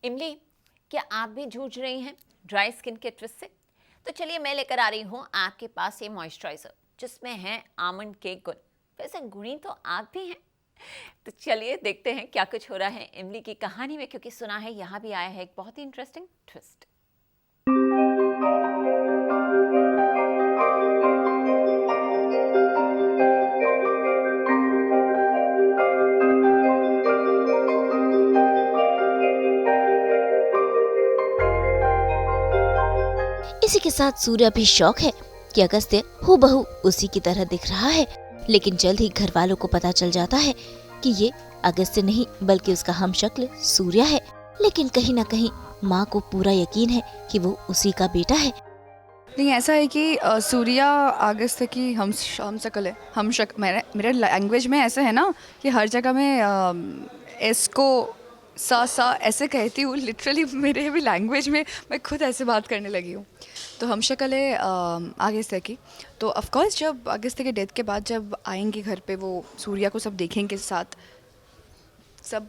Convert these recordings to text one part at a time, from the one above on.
इमली, क्या आप भी जूझ रही हैं ड्राई स्किन के ट्विस्ट से? तो चलिए मैं लेकर आ रही हूँ आपके पास ये मॉइस्चराइजर जिसमें है आमंड के गुण। वैसे गुणी तो आप भी हैं। तो चलिए देखते हैं क्या कुछ हो रहा है इमली की कहानी में, क्योंकि सुना है यहाँ भी आया है एक बहुत ही इंटरेस्टिंग ट्विस्ट। इसी के साथ सूर्या भी शौक है कि अगस्त्य हूबहू उसी की तरह दिख रहा है। लेकिन जल्द ही घर वालों को पता चल जाता है कि ये अगस्त्य नहीं बल्कि उसका हमशक्ल सूर्या है। लेकिन कहीं न कहीं माँ को पूरा यकीन है कि वो उसी का बेटा है। नहीं, ऐसा है कि सूर्या अगस्त्य की हम शक्ल है। मेरे लैंग्वेज में ऐसा है ना कि हर जगह मैं एस को सा ऐसे कहती हूँ। लिटरली मेरे भी लैंग्वेज में मैं खुद ऐसे बात करने लगी हूँ। तो हम शक्ल है अगस्त्य की। तो ऑफ कोर्स जब अगस्त्य के डेथ के बाद जब आएंगे घर पे, वो सूर्या को सब देखेंगे साथ, सब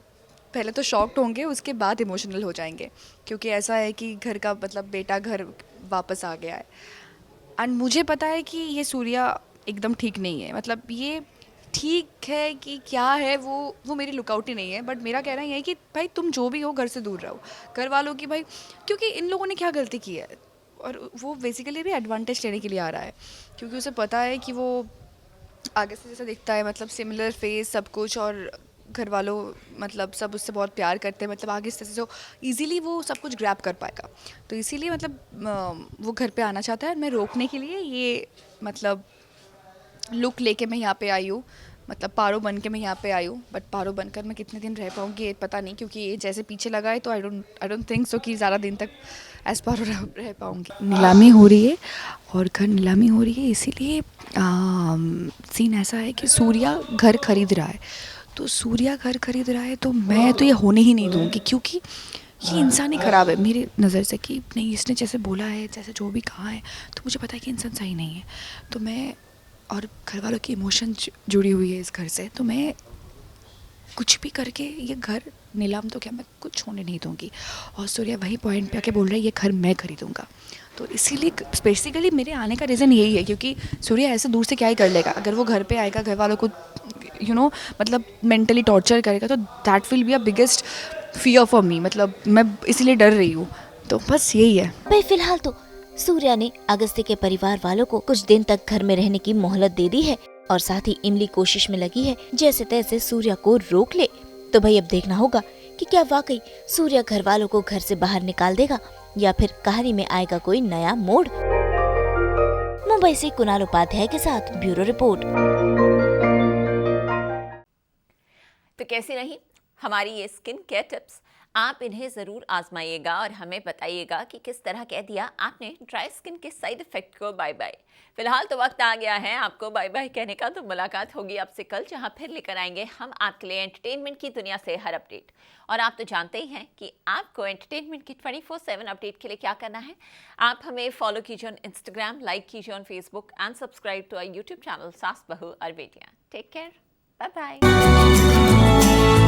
पहले तो शॉक्ड होंगे, उसके बाद इमोशनल हो जाएंगे, क्योंकि ऐसा है कि घर का मतलब बेटा घर वापस आ गया है। एंड मुझे पता है कि ये सूर्या एकदम ठीक नहीं है। मतलब ये ठीक है कि क्या है वो मेरी लुकआउट ही नहीं है। बट मेरा कहना ये है कि भाई तुम जो भी हो घर से दूर रहो, घर वालों की भाई, क्योंकि इन लोगों ने क्या गलती की है। और वो बेसिकली भी एडवांटेज लेने के लिए आ रहा है, क्योंकि उसे पता है कि वो आगे से जैसा दिखता है, मतलब सिमिलर फेस सब कुछ, और घर वालों मतलब सब उससे बहुत प्यार करते हैं, मतलब आगे से जो इजीली वो सब कुछ ग्रैब कर पाएगा। तो इसीलिए मतलब वो घर पे आना चाहता है। और मैं रोकने के लिए ये मतलब लुक लेके मैं यहाँ पे आई हूँ, मतलब पारो बन के मैं यहाँ पे आई हूँ। बट पारो बनकर मैं कितने दिन रह पाऊँगी ये पता नहीं, क्योंकि ये जैसे पीछे लगा है तो आई डोंट थिंक सो कि ज़्यादा दिन तक एज पारो रह पाऊँगी। नीलामी हो रही है और घर नीलामी हो रही है, इसीलिए सीन ऐसा है कि सूर्या घर खरीद रहा है। तो सूर्या घर खरीद रहा है तो मैं तो ये होने ही नहीं दूँगी, क्योंकि ये इंसान ही ख़राब है मेरी नज़र से। कि नहीं, इसने जैसे बोला है, जैसे जो भी कहा है, तो मुझे पता है कि इंसान सही नहीं है। तो मैं, और घर वालों की इमोशन जुड़ी हुई है इस घर से, तो मैं कुछ भी करके ये घर नीलाम तो क्या, मैं कुछ होने नहीं दूंगी। और सूर्या वही पॉइंट पे आके बोल रहा है ये घर मैं खरीदूंगा। तो इसीलिए बेसिकली मेरे आने का रीज़न यही है, क्योंकि सूर्या ऐसे दूर से क्या ही कर लेगा। अगर वो घर पे आएगा, घर वालों को मतलब मेंटली टॉर्चर करेगा, तो that will be a biggest fear for me. मतलब मैं इसीलिए डर रही हूँ। तो बस यही है। भाई फिलहाल तो सूर्या ने अगस्त्य के परिवार वालों को कुछ दिन तक घर में रहने की मोहलत दे दी है और साथ ही इमली कोशिश में लगी है जैसे तैसे सूर्या को रोक ले। तो भाई अब देखना होगा कि क्या वाकई सूर्या घर वालों को घर से बाहर निकाल देगा या फिर कहानी में आएगा कोई नया मोड़। मुंबई से कुणाल उपाध्याय के साथ ब्यूरो रिपोर्ट। तो कैसी रही हमारी ये स्किन केयर टिप्स? आप इन्हें ज़रूर आजमाइएगा और हमें बताइएगा कि किस तरह कह दिया आपने ड्राई स्किन के साइड इफ़ेक्ट को बाय बाय। फिलहाल तो वक्त आ गया है आपको बाय बाय कहने का। तो मुलाकात होगी आपसे कल, जहां फिर लेकर आएंगे हम आपके लिए एंटरटेनमेंट की दुनिया से हर अपडेट। और आप तो जानते ही हैं कि आपको एंटरटेनमेंट की 24/7 अपडेट के लिए क्या करना है। आप हमें फॉलो कीजिए ऑन इंस्टाग्राम, लाइक कीजिए on Facebook and subscribe to our YouTube channel सास बहू और बेटियाँ। Take care, bye bye.